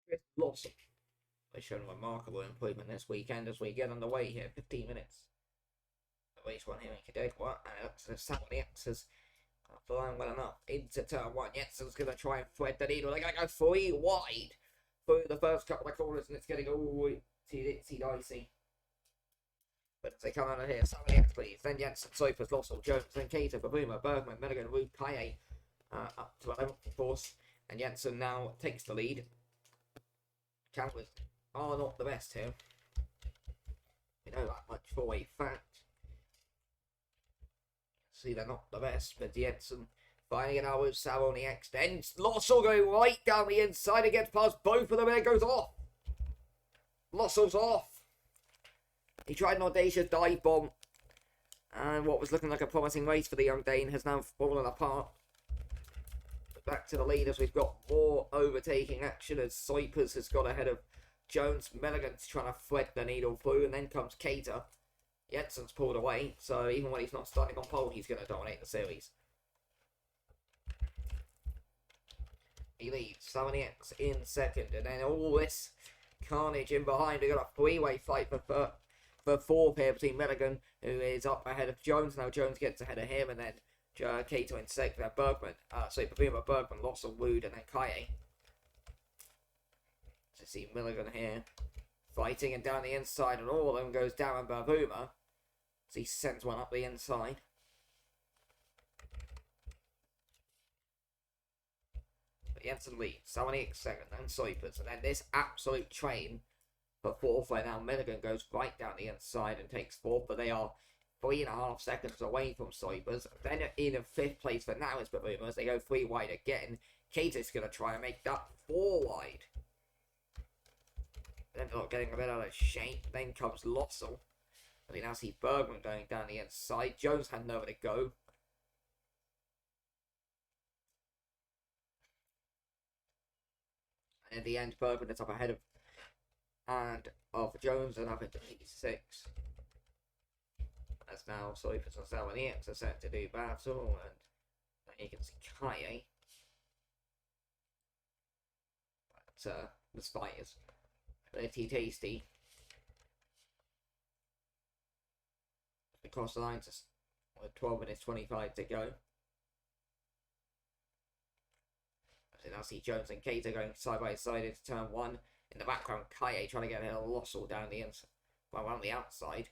Chris Lawson. They showed a remarkable improvement this weekend as we get underway here. 15 minutes. The race one here in Codegua, and Saturday X's flying well enough into turn one. Jensen's going to try and thread the needle. They're going to go 3 wide through the first couple of corners, and it's getting all itsy dicey. But as they come out of here, Saturday X, please. Then Jensen, Soipers, Lossell, Jones, then Cater, Babuma, Bergman, Milligan, Rude, Kaye up to 11th, of course. And Jensen now takes the lead. Counters are not the best here. We know that much for a fact. See, they're not the best, but Jensen finding it out with Sal on the X. Then Lossell going right down the inside and gets past both of them, and it goes off. Lossell's off. He tried an audacious dive bomb, and what was looking like a promising race for the young Dane has now fallen apart. But back to the lead as we've got more overtaking action as Soipers has got ahead of Jones. Milligan's trying to thread the needle through, and then comes Cater. Jensen's pulled away, so even when he's not starting on pole, he's going to dominate the series. He leads 70X in second, and then all this carnage in behind. We've got a three-way fight for fourth here between Milligan, who is up ahead of Jones. Now Jones gets ahead of him, and then Cato in second, then Bergman. Babuma, Bergman, Lossell, Wood, and then Kaye. So see Milligan here fighting, and down the inside, and all of them goes down, and Babuma, as he sends one up the inside. But Jensen leads, 78 second, then Soipers, and then this absolute train for fourth, where now Milligan goes right down the inside and takes fourth, but they are 3.5 seconds away from Soipers. Then in fifth place for now is Babuma as they go 3 wide again. Cater's going to try and make that 4 wide. Then not getting a bit out of shape. Then comes Lossell. And we now see Bergman going down the inside. Jones had nowhere to go. And in the end, Bergman is up ahead of Jones and up into 86. As now Soipers and Salmoniacs are set to do battle, and you can see Kaye. But this fight is pretty tasty. Across the line just with 12 minutes 25 to go. So now see Jones and Cater going side by side into turn one. In the background, Kaye trying to get ahead of Lossell down the inside, well, around the outside.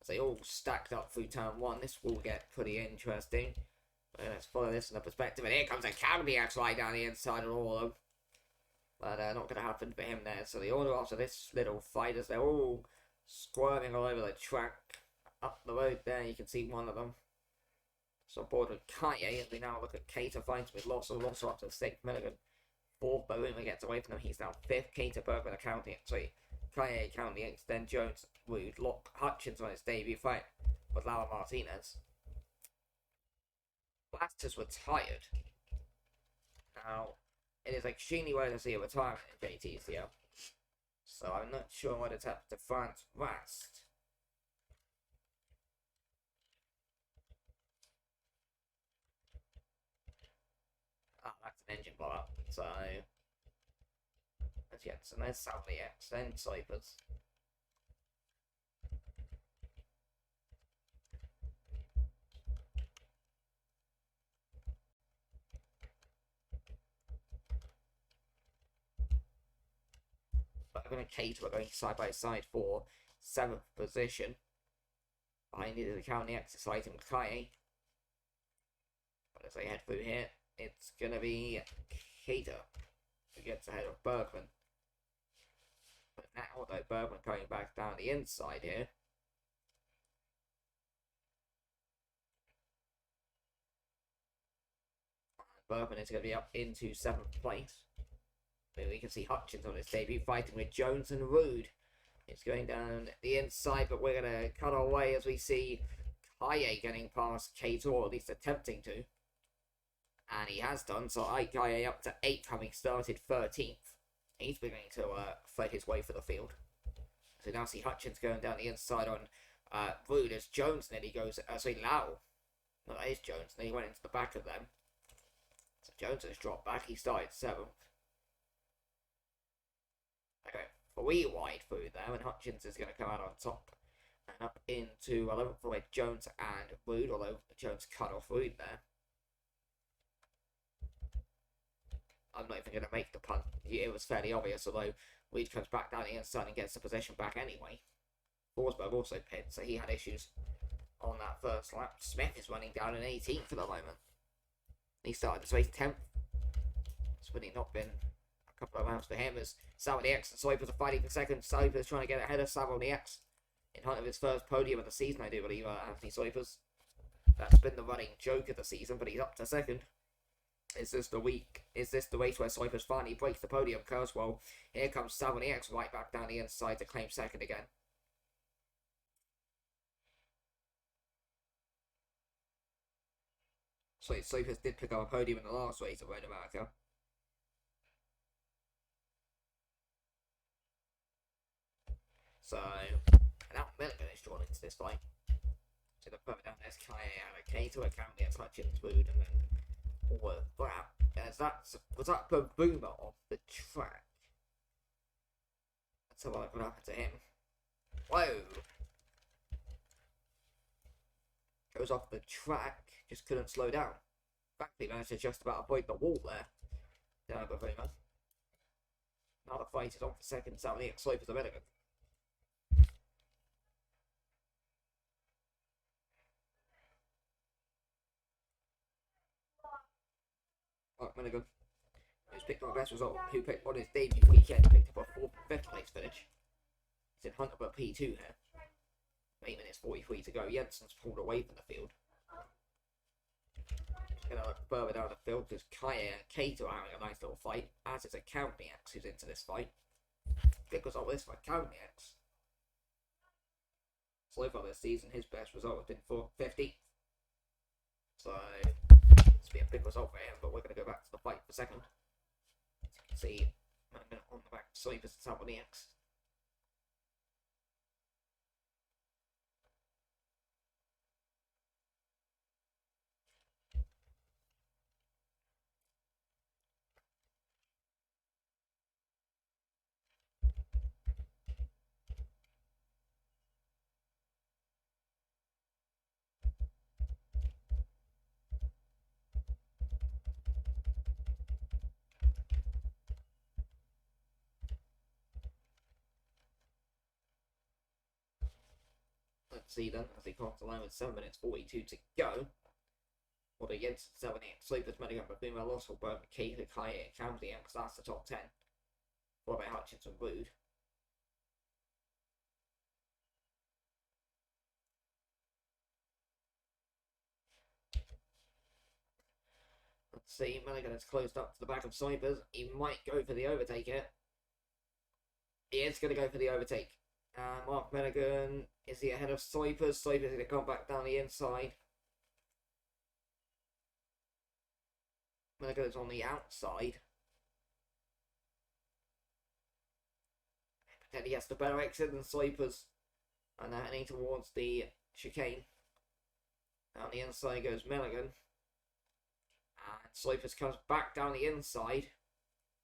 As they all stacked up through turn one, this will get pretty interesting. But let's follow this in the perspective. And here comes a Cavalier right down the inside of all of them. But not going to happen for him there. So the order after this little fight as they're all squirming all over the track. Up the road there, you can see one of them. So on board with Kaye, and we now look at Cater fighting with Lossell. Lossell up to 6th, Milligan 4th, Babuma gets away from him, he's now 5th. Cater, Bergman accounting it, sorry, Kaye counting it, then Jones, Wood, Locke, Hutchins on his debut fight with Laura Martinez. Blasters retired. Now, it is extremely rare to see a retirement in JTCL, so I'm not sure what it's happened to France Rast. That's an engine blow up, so that's Jensen, there's Sally X, then Soipers. Bergman and Cater are going side by side for 7th position. Behind it is the counting exercise and Kaye. But as they head through here, it's going to be Cater who gets ahead of Bergman. But now, although Bergman coming back down the inside here. Bergman is going to be up into 7th place. But we can see Hutchins on his debut fighting with Jones and Rude. It's going down the inside, but we're going to cut away as we see Kaye getting past Cater, or at least attempting to. And he has done, so Kaye up to 8th, having started 13th. He's beginning to fight his way for the field. So now see Hutchins going down the inside on Rude as Jones nearly goes, sorry, Lau. No, that is Jones, and he went into the back of them. So Jones has dropped back, he started 7th. Okay, 3 wide through there, and Hutchins is going to come out on top. And up into 11th for Jones and Wood, although Jones cut off Wood there. I'm not even going to make the punt. It was fairly obvious, although Wood comes back down the inside and gets the possession back anyway. Forsberg also pinned, so he had issues on that first lap. Smith is running down in 18th for the moment. He started this race 10th. It's really not been a couple of rounds for him as Savonix and Soipers are fighting for second. Soipers trying to get ahead of Savonix in hunt of his first podium of the season, I do believe, Anthony Soipers. That's been the running joke of the season, but he's up to second. Is this the week? Is this the race where Soipers finally breaks the podium curse? Well, here comes Savonix right back down the inside to claim second again. So Soipers did pick up a podium in the last race at Road America. So, now Milligan is drawn into this fight. So the further down there's Kaye and Kato, apparently it's Hutchins, Wood, and then all of that. Was that Boomer off the track? Let's have a look what happened to him. Whoa! Goes off the track, just couldn't slow down. In fact, he managed to just about avoid the wall there. Down by Boomer. Now the fight is on for second, Saturday at Soipers of Milligan. Milligan, who's picked up a best result, who picked on his debut weekend, picked up a 4th and 5th place finish. He's in hunt of a P2 here. 8 minutes 43 to go. Jensen's pulled away from the field. Just going to look further down the field because Kaye and Kato are having a nice little fight, as is a County-X who's into this fight. Big result this for County-X. So far this season, his best result has been 450. So it's be a big result for him, but we're going to go back to the fight for second. As you can see, on the back, Soipers and Savonix. Let's see then, as he comes along with 7 minutes 42 to go. What against 7 8 Soipers, Milligan, Boomer, Loss, Burn, Kaye, Kaye, County, because that's the top 10. What about Hutchins and Wood? Let's see, Milligan has closed up to the back of Soipers. He might go for the overtake here. He is going to go for the overtake. Mark Milligan, is he ahead of Soipers? Soipers is going to come back down the inside. Milligan is on the outside. But then he has the better exit than Soipers. And they're heading towards the chicane. Down the inside goes Milligan. And Soipers comes back down the inside.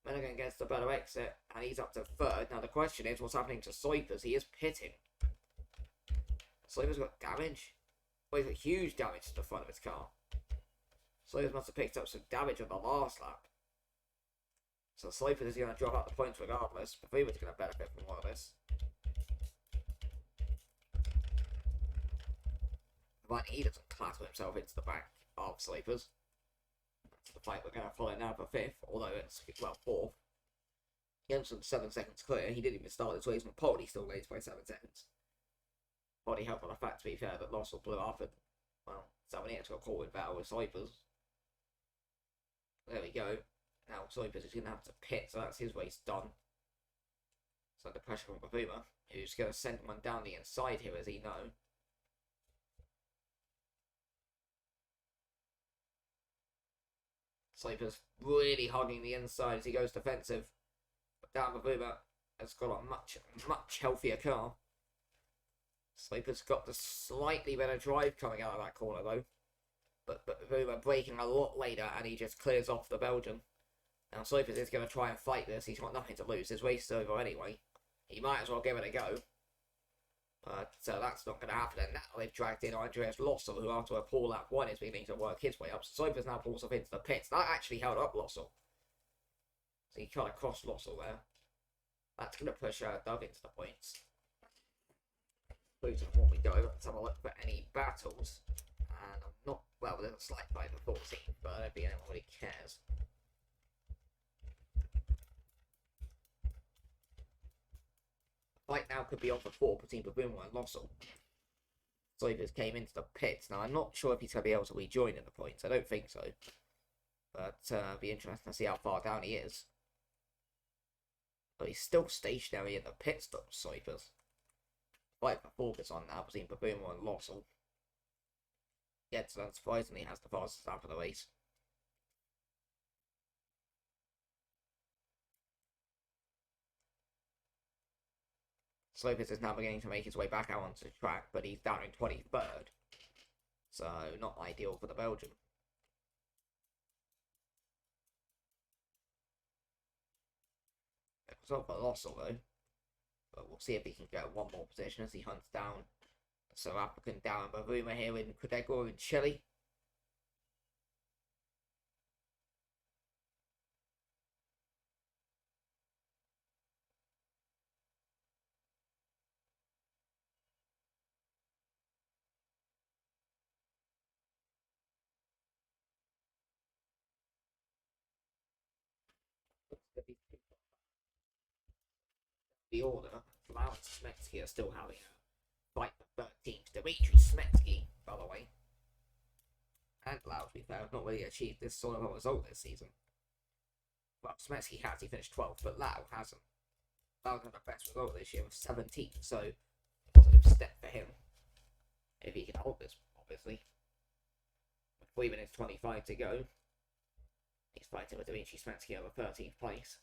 Milligan gets the better exit, and he's up to third. Now the question is, what's happening to Soipers? He is pitting. Soipers got damage. Well, he's got huge damage to the front of his car. Soipers must have picked up some damage on the last lap. So Soipers is going to drop out the points regardless. Pafuma's going to benefit from all of this. But he doesn't clatter himself into the back of Soipers. That's the fight we're going to follow now for 5th, although it's, well, 4th. Jensen's 7 seconds clear. He didn't even start this race, and Polly still leads by 7 seconds. Polly helped on the fact, to be fair, that Lossell blew up, and, well, 7-8 got caught in battle with Soipers. There we go. Now Soipers is going to have to pit, so that's his race done. So the pressure from Bavuma, who's going to send one down the inside here, as he know. Soipers really hogging the inside as he goes defensive. But Dan Bavuma has got a much healthier car. Soipers got the slightly better drive coming out of that corner though. But Bavuma braking a lot later and he just clears off the Belgian. Now Soipers is going to try and fight this. He's got nothing to lose. His race is over anyway. He might as well give it a go. But that's not going to happen. And now they've dragged in Andreas Lossel, who after a poor lap 1 is beginning to work his way up. So Soipers now pulls off into the pits. That actually held up Lossel. So he kind of crossed Lossel there. That's going to push Doug into the points. What we go, let's have a look for any battles. And I'm not, well, there's a slight fight for 14, but I don't think anyone really cares. Fight now could be on for 4 between Babuma and Lossel. Soipers came into the pits. Now, I'm not sure if he's going to be able to rejoin in the points. I don't think so. But it'll be interesting to see how far down he is. But he's still stationary in the pit stop, Soipers. Fight for focus on now between Babuma and Lossel. Yet, unsurprisingly, has the fastest lap of the race. Soipers is now beginning to make his way back out onto the track, but he's down in 23rd. So, not ideal for the Belgian. It's not for Lossel though. But we'll see if he can get one more position as he hunts down the South African Darren Babuma here in Codegua in Chile. The order, Lau and Smetsky are still having a fight for 13th. Dimitri Smetsky, by the way, and Lau, to be fair, have not really achieved this sort of a result this season. Well, Smetsky has, he finished 12th, but Lau hasn't. Lau's had the best result this year with 17th, so positive step for him. If he can hold this, obviously. With 3 minutes 25 to go, he's fighting with Dimitri Smetsky over 13th place.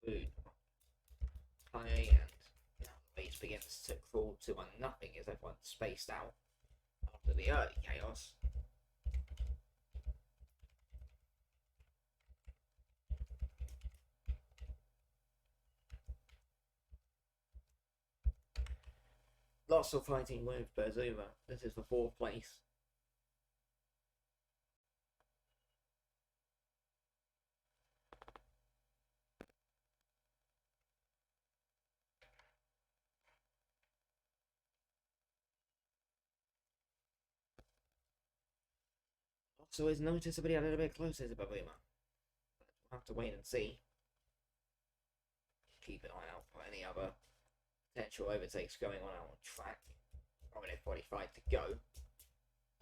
Food. Kanye and the race begins to crawl to a nothing as everyone's spaced out after the early chaos. Lots of fighting with Bazuma. This is the 4th place. So is noticeably a little bit closer to Babuma. We'll have to wait and see. Keep an eye out for any other potential overtakes going on out on track. 1 minute 45 to go.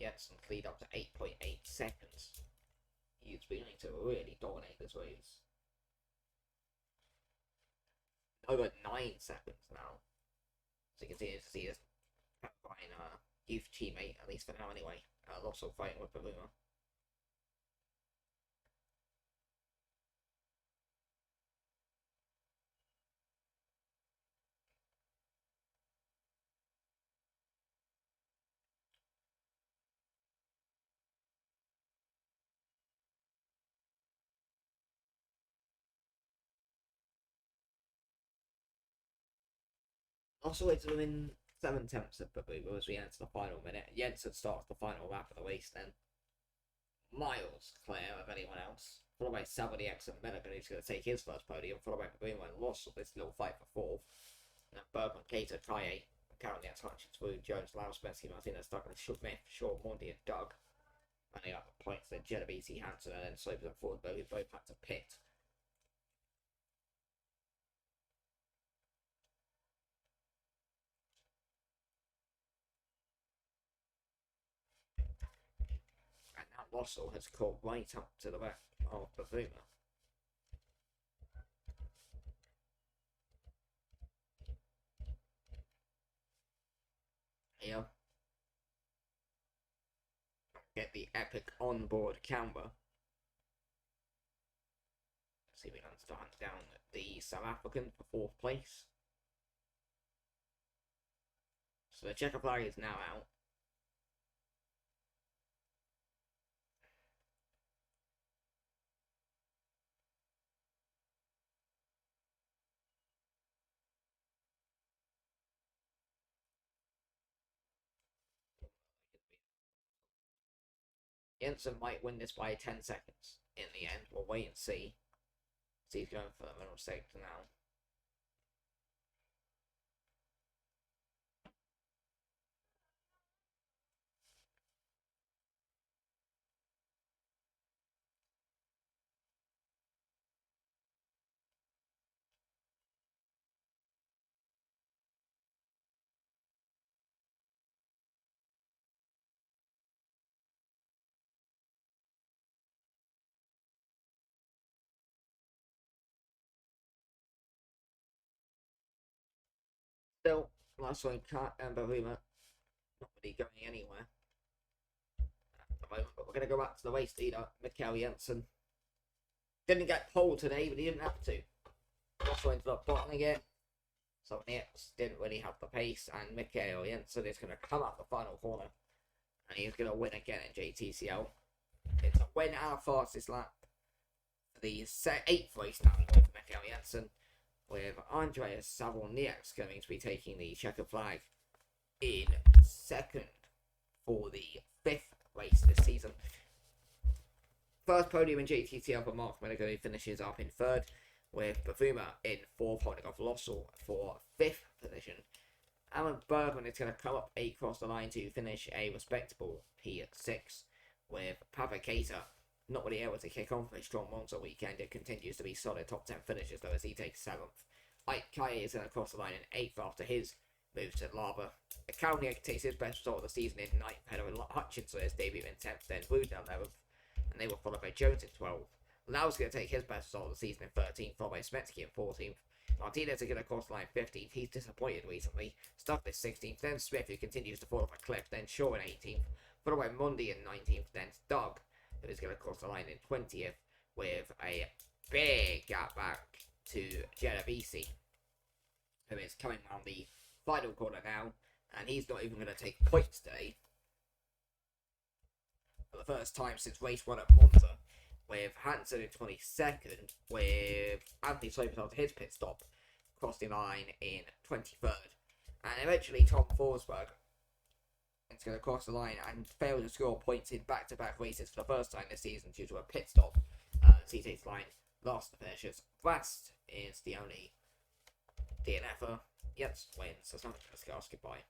Jensen lead up to 8.8 seconds. He's beginning to really dominate this race. Over 9 seconds now. So you can see his fine youth teammate, at least for now anyway. Also fighting with Babuma. Also, it's within 7/10 of Babuma as we enter the final minute. Jensen starts the final lap of the race then. Miles clear of anyone else. Followed by Savaniax and Menagan, who's going to take his first podium. Followed by Babuma and Lossel, this little fight for 4th. And then Bergman, Cater, Kaye, currently at Hutchins, Wood, Jones, Lau, Spensky, Martinez, Douglas, Smith, Shaw, Mondi, and Doug. Running up the points, then Genovese, Hansen, and then Soipers and Ford, who both had to pit. Lossell has caught right up to the back of Bavuma. Here. Get the epic onboard camber. See if we can start down the South African for 4th place. So the checker flag is now out. Jensen might win this by 10 seconds in the end. We'll wait and see. So he's going for the middle sector now. Still, last one, Kat and Bavuma not really going anywhere at the moment, but we're going to go back to the race leader, Mikkel Jensen. Didn't get pole today, but he didn't have to. Also ended up bottling it. So Nix didn't really have the pace, and Mikkel Jensen is going to come up the final corner, and he's going to win again in JTCL. It's a win and a fastest lap for the 8th race now for Mikkel Jensen, with Andreas Savoniaks going to be taking the checker flag in 2nd for the 5th race this season. First podium in JTCL for Mark Minigo, who finishes up in 3rd, with Bavuma in 4th, holding off Lossell for 5th position. Alan Bergman is going to come up across the line to finish a respectable P6, with Pavakata not really able to kick on for a strong Monza weekend. It continues to be solid top 10 finishes, though, as he takes 7th. Ike Kaye is going to cross the line in 8th after his move to Lava. Kalnick takes his best result of the season in 9th, ahead of Hutchinson his debut in 10th, then Wood 11th, and they were followed by Jones in 12th. Lau's going to take his best result of the season in 13th, followed by Smetsky in 14th. Martinez is going to cross the line 15th. He's disappointed recently. Stuck this 16th. Then Smith, who continues to fall off a cliff. Then Shaw in 18th. Followed by Mundy in 19th. Then Doug, who is going to cross the line in 20th. With a big gap back to Genovese, who is coming around the final corner now. And he's not even going to take points today. For the first time since race 1 at Monza. With Hansen in 22nd, with Anthony Slopes after his pit stop, crossing the line in 23rd. And eventually Tom Forsberg is going to cross the line and fail to score points in back-to-back races for the first time this season due to a pit stop. He takes line last the finishes. Vast is the only DNFer. Yes, wins. There's nothing to discuss. Goodbye.